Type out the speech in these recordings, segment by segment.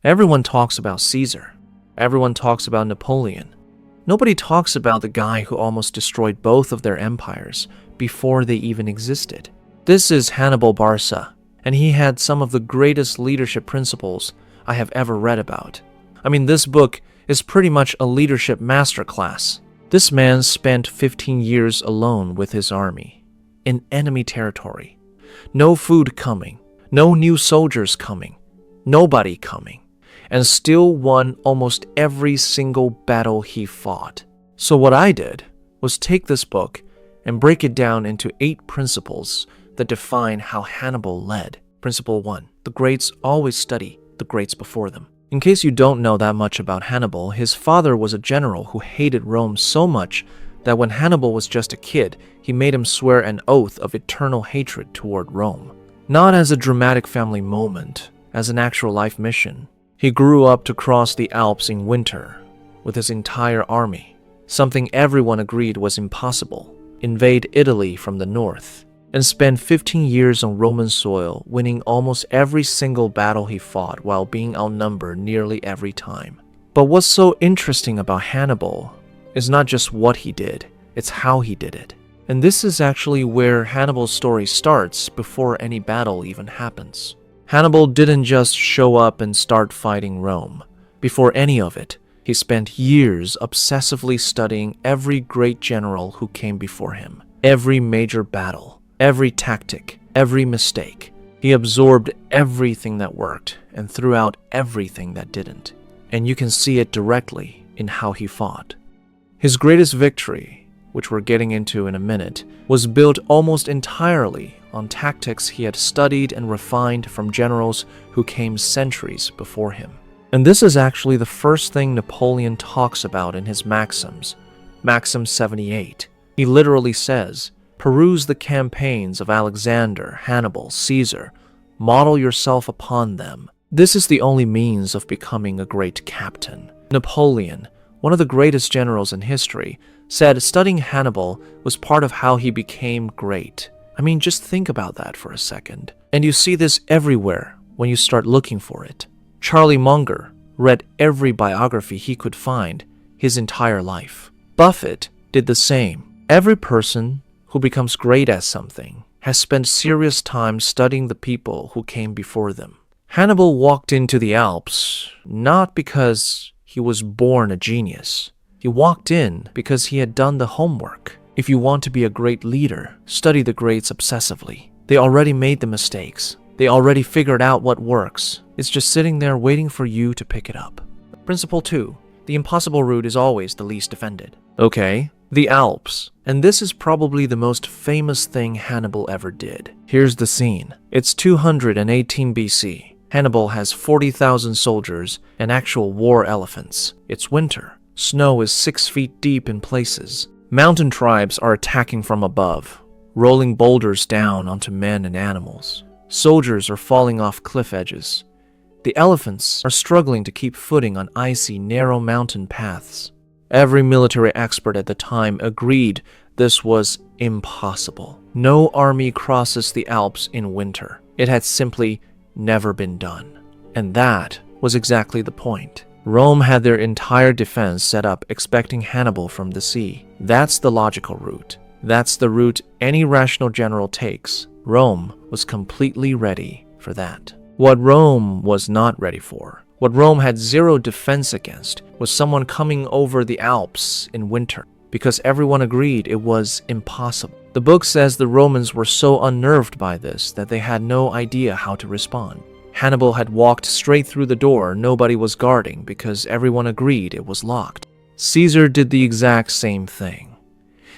Everyone talks about Caesar. Everyone talks about Napoleon. Nobody talks about the guy who almost destroyed both of their empires before they even existed. This is Hannibal Barca, and he had some of the greatest leadership principles I have ever read about. I mean, this book is pretty much a leadership masterclass. This man spent 15 years alone with his army, in enemy territory. No food coming, no new soldiers coming, nobody coming, and still won almost every single battle he fought. So what I did was take this book and break it down into 8 principles that define how Hannibal led. Principle 1. The greats always study the greats before them. In case you don't know that much about Hannibal, his father was a general who hated Rome so much that when Hannibal was just a kid, he made him swear an oath of eternal hatred toward Rome. Not as a dramatic family moment, as an actual life mission. He grew up to cross the Alps in winter with his entire army, something everyone agreed was impossible, invade Italy from the north, and spend 15 years on Roman soil, winning almost every single battle he fought while being outnumbered nearly every time. But what's so interesting about Hannibal is not just what he did, it's how he did it. And this is actually where Hannibal's story starts before any battle even happens. Hannibal didn't just show up and start fighting Rome. Before any of it, he spent years obsessively studying every great general who came before him, every major battle, every tactic, every mistake. He absorbed everything that worked and threw out everything that didn't. And you can see it directly in how he fought. His greatest victory, which we're getting into in a minute, was built almost entirely on tactics he had studied and refined from generals who came centuries before him. And this is actually the first thing Napoleon talks about in his Maxims, Maxim 78. He literally says, "Peruse the campaigns of Alexander, Hannibal, Caesar. Model yourself upon them. This is the only means of becoming a great captain." Napoleon, one of the greatest generals in history, said studying Hannibal was part of how he became great. I mean, just think about that for a second. And you see this everywhere when you start looking for it. Charlie Munger read every biography he could find his entire life. Buffett did the same. Every person who becomes great at something has spent serious time studying the people who came before them. Hannibal walked into the Alps not because he was born a genius. He walked in because he had done the homework. If you want to be a great leader, study the greats obsessively. They already made the mistakes. They already figured out what works. It's just sitting there waiting for you to pick it up. Principle 2. The impossible route is always the least defended. Okay, the Alps. And this is probably the most famous thing Hannibal ever did. Here's the scene. It's 218 BC. Hannibal has 40,000 soldiers and actual war elephants. It's winter. Snow is 6 feet deep in places. Mountain tribes are attacking from above, rolling boulders down onto men and animals. Soldiers are falling off cliff edges. The elephants are struggling to keep footing on icy, narrow mountain paths. Every military expert at the time agreed this was impossible. No army crosses the Alps in winter. It had simply never been done. And that was exactly the point. Rome had their entire defense set up expecting Hannibal from the sea. That's the logical route. That's the route any rational general takes. Rome was completely ready for that. What Rome was not ready for, what Rome had zero defense against, was someone coming over the Alps in winter, because everyone agreed it was impossible. The book says the Romans were so unnerved by this that they had no idea how to respond. Hannibal had walked straight through the door nobody was guarding because everyone agreed it was locked. Caesar did the exact same thing.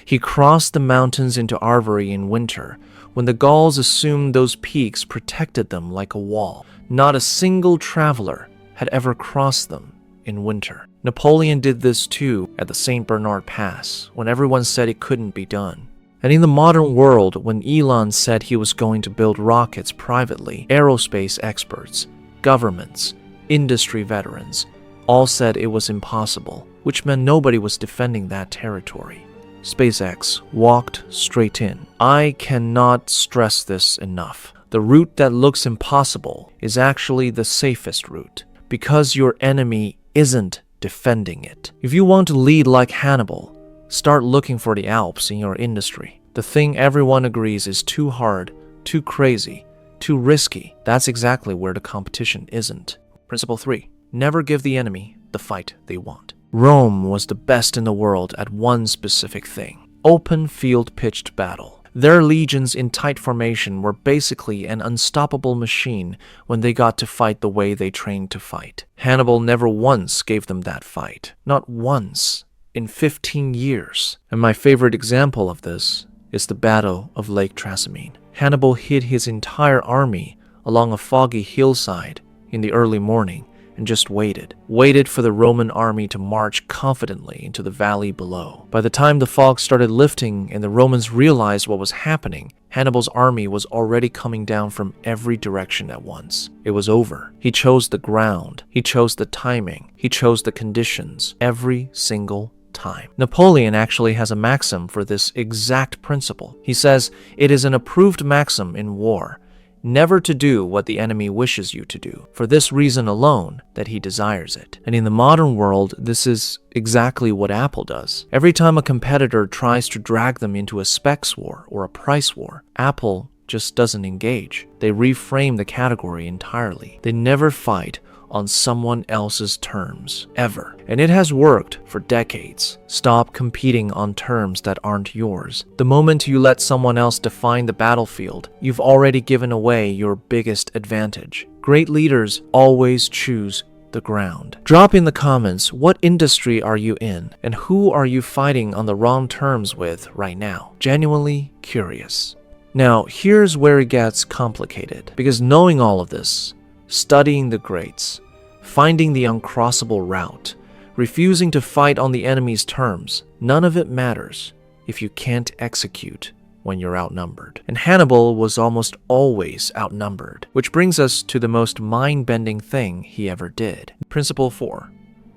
He crossed the mountains into Arvary in winter when the Gauls assumed those peaks protected them like a wall. Not a single traveler had ever crossed them in winter. Napoleon did this too at the St. Bernard Pass when everyone said it couldn't be done. And in the modern world, when Elon said he was going to build rockets privately, aerospace experts, governments, industry veterans all said it was impossible, which meant nobody was defending that territory. SpaceX walked straight in. I cannot stress this enough. The route that looks impossible is actually the safest route. because your enemy isn't defending it. If you want to lead like Hannibal, start looking for the Alps in your industry. The thing everyone agrees is too hard, too crazy, too risky. That's exactly where the competition isn't. Principle 3. Never give the enemy the fight they want. Rome was the best in the world at one specific thing: open field pitched battle. Their legions in tight formation were basically an unstoppable machine when they got to fight the way they trained to fight. Hannibal never once gave them that fight. Not once. In 15 years. And my favorite example of this is the Battle of Lake Trasimene. Hannibal hid his entire army along a foggy hillside in the early morning and just waited for the Roman army to march confidently into the valley below. By the time the fog started lifting and the Romans realized what was happening, Hannibal's army was already coming down from every direction at once. It was over. He chose the ground, he chose the timing, he chose the conditions, every single time. Napoleon actually has a maxim for this exact principle. He says, "It is an approved maxim in war, never to do what the enemy wishes you to do, for this reason alone, that he desires it." And in the modern world, this is exactly what Apple does. Every time a competitor tries to drag them into a specs war or a price war, Apple just doesn't engage. They reframe the category entirely. They never fight on someone else's terms, ever. And it has worked for decades. Stop competing on terms that aren't yours. The moment you let someone else define the battlefield, you've already given away your biggest advantage. Great leaders always choose the ground. Drop in the comments, what industry are you in, and who are you fighting on the wrong terms with right now? Genuinely curious. Now, here's where it gets complicated, because knowing all of this, studying the greats, finding the uncrossable route, refusing to fight on the enemy's terms, none of it matters if you can't execute when you're outnumbered. And Hannibal was almost always outnumbered, which brings us to the most mind-bending thing he ever did. Principle 4.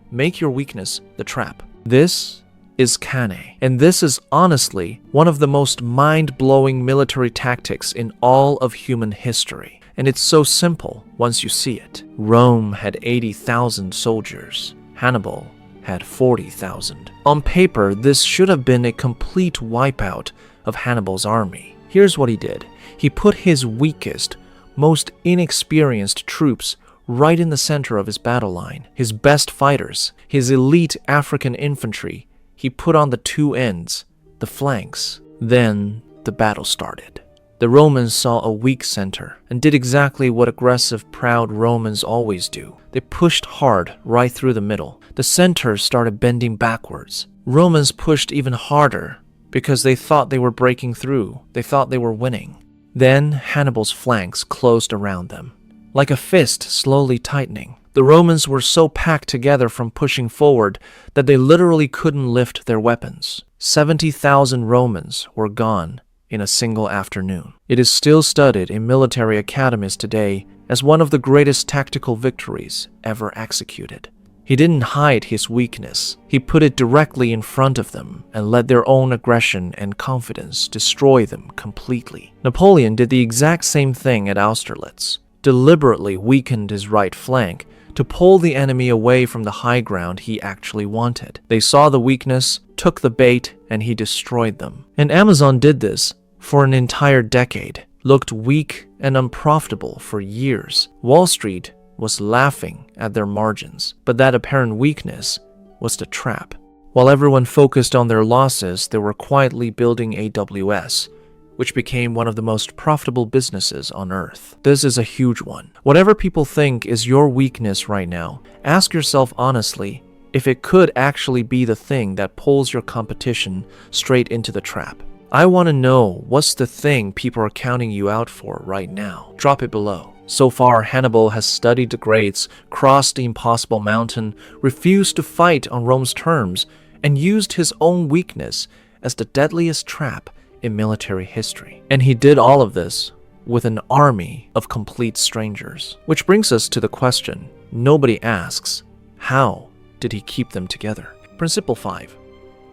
Make your weakness the trap. This is Cannae, and this is honestly one of the most mind-blowing military tactics in all of human history. And it's so simple once you see it. Rome had 80,000 soldiers. Hannibal had 40,000. On paper, this should have been a complete wipeout of Hannibal's army. Here's what he did. He put his weakest, most inexperienced troops right in the center of his battle line. His best fighters, his elite African infantry, he put on the two ends, the flanks. Then the battle started. The Romans saw a weak center and did exactly what aggressive, proud Romans always do. They pushed hard right through the middle. The center started bending backwards. Romans pushed even harder because they thought they were breaking through. They thought they were winning. Then Hannibal's flanks closed around them, like a fist slowly tightening. The Romans were so packed together from pushing forward that they literally couldn't lift their weapons. 70,000 Romans were gone in a single afternoon. It is still studied in military academies today as one of the greatest tactical victories ever executed. He didn't hide his weakness. He put it directly in front of them and let their own aggression and confidence destroy them completely. Napoleon did the exact same thing at Austerlitz, deliberately weakened his right flank to pull the enemy away from the high ground he actually wanted. They saw the weakness, took the bait, and he destroyed them. And Amazon did this for an entire decade, looked weak and unprofitable for years. Wall Street was laughing at their margins, but that apparent weakness was the trap. While everyone focused on their losses, they were quietly building AWS, which became one of the most profitable businesses on earth. This is a huge one. Whatever people think is your weakness right now, ask yourself honestly if it could actually be the thing that pulls your competition straight into the trap. I want to know what's the thing people are counting you out for right now. Drop it below. So far, Hannibal has studied the greats, crossed the impossible mountain, refused to fight on Rome's terms, and used his own weakness as the deadliest trap in military history. And he did all of this with an army of complete strangers. Which brings us to the question nobody asks, how did he keep them together? Principle 5.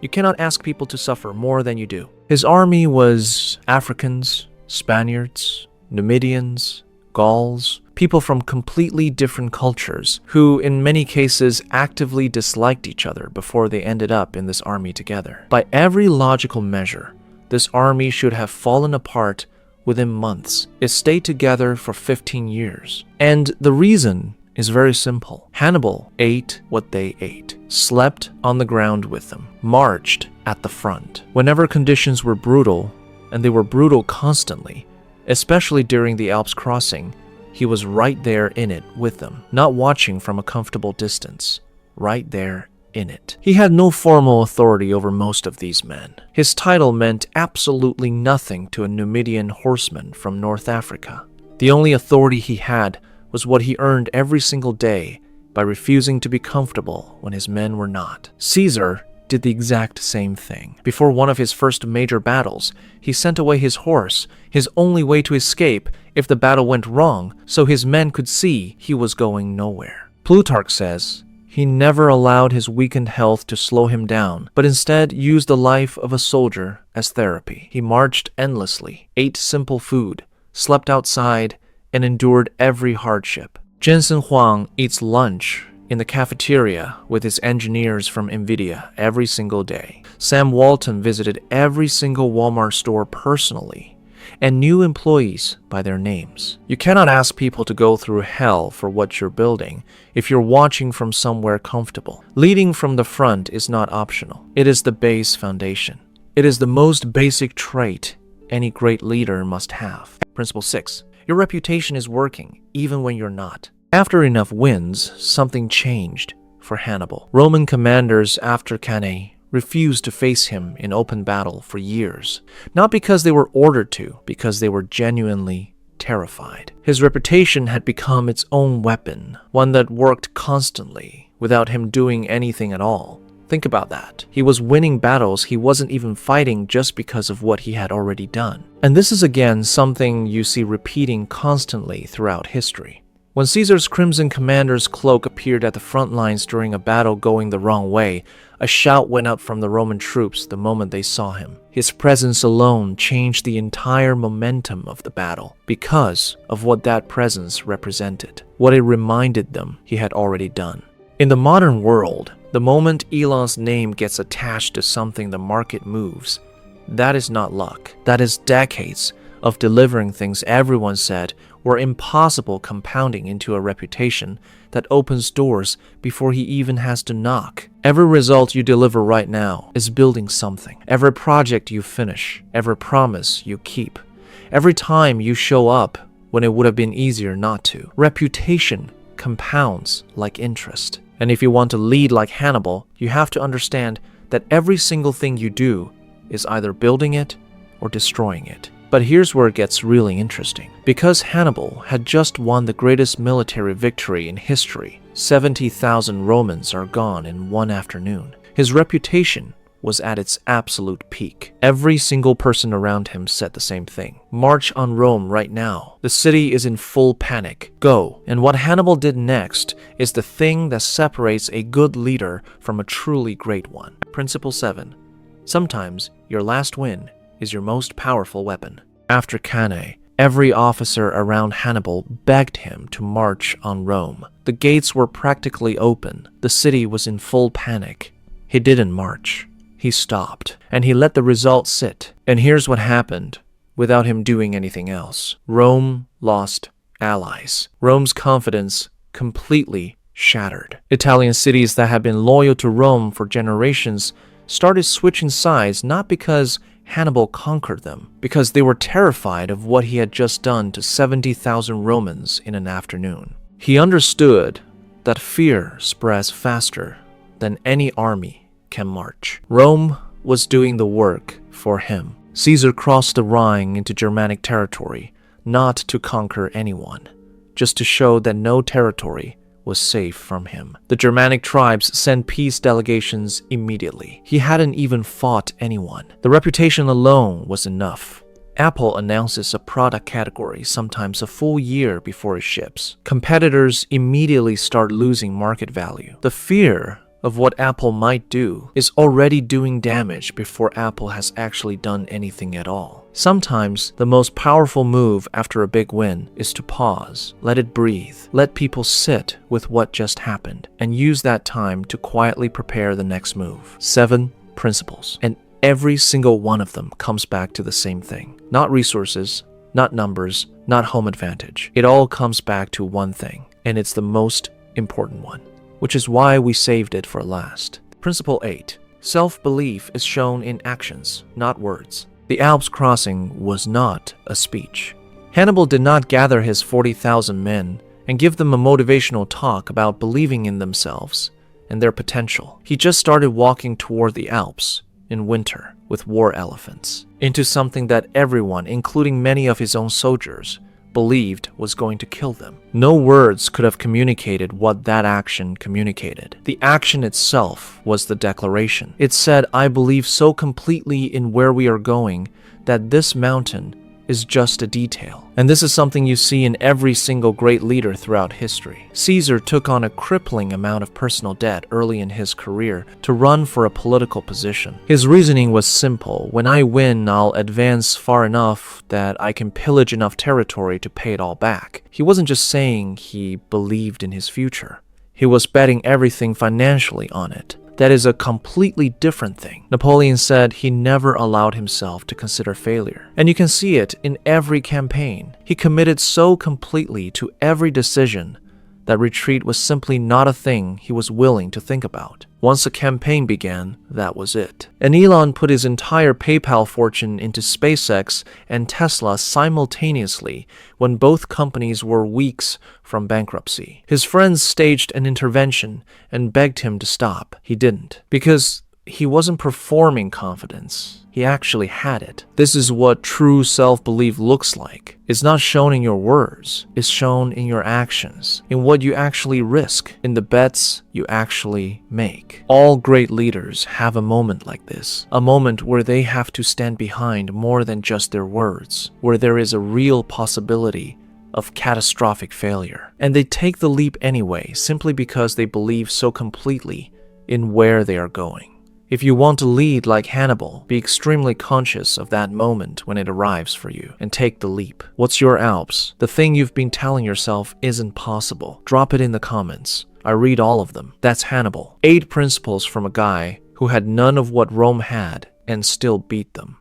You cannot ask people to suffer more than you do. His army was Africans, Spaniards, Numidians, Gauls, People from completely different cultures who, in many cases, actively disliked each other before they ended up in this army together. By every logical measure, this army should have fallen apart within months. It stayed together for 15 years. And the reason is very simple. Hannibal ate what they ate, slept on the ground with them, marched at the front. Whenever conditions were brutal, and they were brutal constantly, especially during the Alps crossing, he was right there in it with them, not watching from a comfortable distance, right there in it. He had no formal authority over most of these men. His title meant absolutely nothing to a Numidian horseman from North Africa. The only authority he had was what he earned every single day by refusing to be comfortable when his men were not. Caesar did the exact same thing. Before one of his first major battles, he sent away his horse, his only way to escape if the battle went wrong, so his men could see he was going nowhere. Plutarch says he never allowed his weakened health to slow him down, but instead used the life of a soldier as therapy. He marched endlessly, ate simple food, slept outside, and endured every hardship. Jensen Huang eats lunch in the cafeteria with his engineers from NVIDIA every single day. Sam Walton visited every single Walmart store personally and knew employees by their names. You cannot ask people to go through hell for what you're building if you're watching from somewhere comfortable. Leading from the front is not optional. It is the base foundation. It is the most basic trait any great leader must have. Principle 6. Your reputation is working even when you're not. After enough wins, something changed for Hannibal. Roman commanders after Cannae refused to face him in open battle for years, not because they were ordered to, because they were genuinely terrified. His reputation had become its own weapon, one that worked constantly without him doing anything at all. Think about that. He was winning battles he wasn't even fighting just because of what he had already done. And this is again something you see repeating constantly throughout history. When Caesar's Crimson Commander's cloak appeared at the front lines during a battle going the wrong way, a shout went up from the Roman troops the moment they saw him. His presence alone changed the entire momentum of the battle because of what that presence represented, what it reminded them he had already done. In the modern world, the moment Elon's name gets attached to something the market moves, that is not luck. That is decades of delivering things everyone said were impossible, compounding into a reputation that opens doors before he even has to knock. Every result you deliver right now is building something. Every project you finish, every promise you keep, every time you show up when it would have been easier not to. Reputation compounds like interest. And if you want to lead like Hannibal, you have to understand that every single thing you do is either building it or destroying it. But here's where it gets really interesting. Because Hannibal had just won the greatest military victory in history, 70,000 Romans are gone in one afternoon. His reputation was at its absolute peak. Every single person around him said the same thing. March on Rome right now. The city is in full panic. Go. And what Hannibal did next is the thing that separates a good leader from a truly great one. Principle 7. Sometimes your last win is your most powerful weapon. After Cannae, every officer around Hannibal begged him to march on Rome. The gates were practically open. The city was in full panic. He didn't march. He stopped, and he let the result sit. And here's what happened without him doing anything else. Rome lost allies. Rome's confidence completely shattered. Italian cities that had been loyal to Rome for generations started switching sides, not because Hannibal conquered them, because they were terrified of what he had just done to 70,000 Romans in an afternoon. He understood that fear spreads faster than any army can march. Rome was doing the work for him. Caesar crossed the Rhine into Germanic territory, not to conquer anyone, just to show that no territory was safe from him. The Germanic tribes sent peace delegations immediately. He hadn't even fought anyone. The reputation alone was enough. Apple announces a product category sometimes a full year before it ships. Competitors immediately start losing market value. The fear of what Apple might do is already doing damage before Apple has actually done anything at all. Sometimes the most powerful move after a big win is to pause, let it breathe, let people sit with what just happened, and use that time to quietly prepare the next move. 7 principles. And every single one of them comes back to the same thing. Not resources, not numbers, not home advantage. It all comes back to one thing, and it's the most important one, which is why we saved it for last. Principle 8. Self-belief is shown in actions, not words. The Alps crossing was not a speech. Hannibal did not gather his 40,000 men and give them a motivational talk about believing in themselves and their potential. He just started walking toward the Alps in winter with war elephants, into something that everyone, including many of his own soldiers, believed was going to kill them. No words could have communicated what that action communicated. The action itself was the declaration. It said, I believe so completely in where we are going that this mountain is just a detail. And this is something you see in every single great leader throughout history. Caesar took on a crippling amount of personal debt early in his career to run for a political position. His reasoning was simple. When I win, I'll advance far enough that I can pillage enough territory to pay it all back. He wasn't just saying he believed in his future. He was betting everything financially on it. That is a completely different thing. Napoleon said he never allowed himself to consider failure. And you can see it in every campaign. He committed so completely to every decision that retreat was simply not a thing he was willing to think about. Once a campaign began, that was it. And Elon put his entire PayPal fortune into SpaceX and Tesla simultaneously when both companies were weeks from bankruptcy. His friends staged an intervention and begged him to stop. He didn't, because he wasn't performing confidence. He actually had it. This is what true self-belief looks like. It's not shown in your words. It's shown in your actions, in what you actually risk, in the bets you actually make. All great leaders have a moment like this, a moment where they have to stand behind more than just their words, where there is a real possibility of catastrophic failure. And they take the leap anyway, simply because they believe so completely in where they are going. If you want to lead like Hannibal, be extremely conscious of that moment when it arrives for you, and take the leap. What's your Alps? The thing you've been telling yourself isn't possible. Drop it in the comments. I read all of them. That's Hannibal. 8 principles from a guy who had none of what Rome had and still beat them.